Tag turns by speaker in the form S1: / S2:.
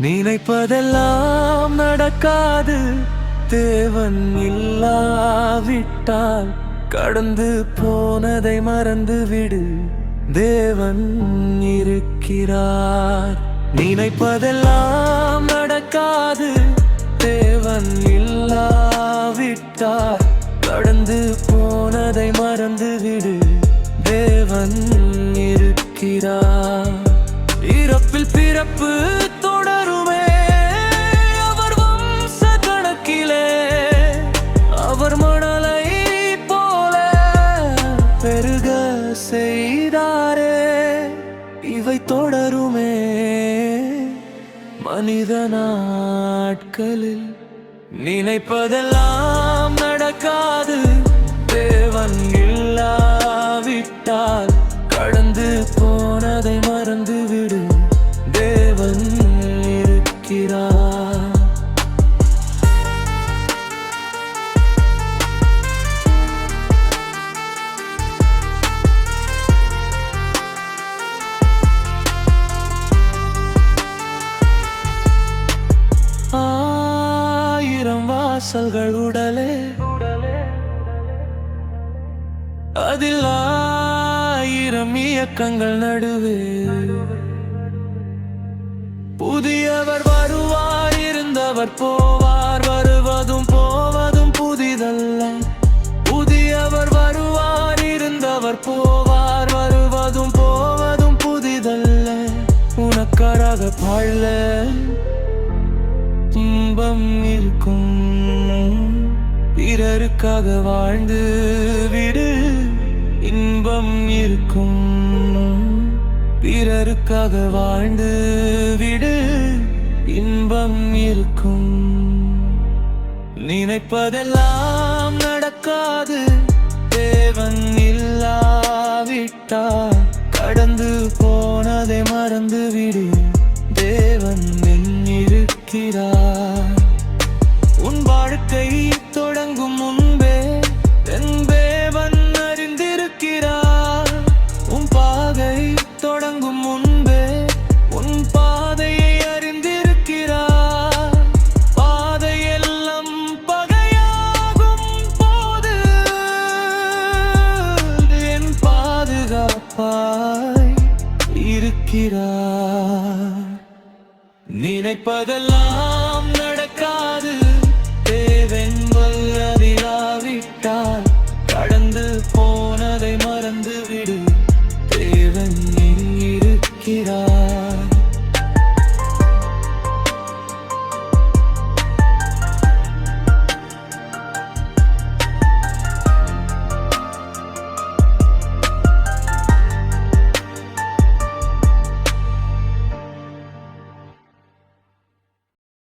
S1: நினைப்பதெல்லாம் நடக்காது. தேவன் இல்லாவிட்டால் கடந்து போனதை மறந்து விடு. தேவன் இருக்கிறார். நினைப்பதெல்லாம் நடக்காது. தேவன் இல்லாவிட்டால் கடந்து போனதை மறந்து விடு. தேவன் இருக்கிறார். இறப்பில் பிறப்பு தொடருமே அவர் வம்ச கணக்கிலே. அவர் மணலை போல பெருக செய்தாரே. இவை தொடருமே மனித நாட்களில். நினைப்பதெல்லாம் நடக்காது. தேவன் இல்லாவிட்டால் கடந்து போனதை மறந்து விடு. தேவன் இருக்கிறார். ஆயிரம் வாசல்கள் உடலே, அதில் ஆயிரம் இயக்கங்கள் நடுவே. புதியவர் வருவார், இருந்தவர் போவார். வருவதும் போவதும் புதிதல்ல. புதியவர் வருவார், இருந்தவர் போவார். வருவதும் போவதும் புதிதல்ல. உனக்காக பாழ துன்பம் இருக்கும். பிறருக்காக வாழ்ந்து விடு. இன்பம் இருக்கும். பிறருக்காக வாழ்ந்து விடு. இன்பம் இருக்கும். நினைப்பதெல்லாம் நடக்காது. தேவன் இல்லாவிட்டால் கடந்து போனதை மறந்து விடு. தேவன் இருக்கிறார். உன் வாழ்க்கை தொடங்கும் முன்பே என் தேவன் அறிந்திருக்கிறார். உன் பாதை தொடங்கும் முன்பே உன் பாதையை அறிந்திருக்கிறார். பாதையெல்லாம் பகையாகும் போது என் பாதுகாப்பாய் இருக்கிறார். நினைப்பதெல்லாம் நடக்காது. தேவன் வல்லதிலாவிட்டால்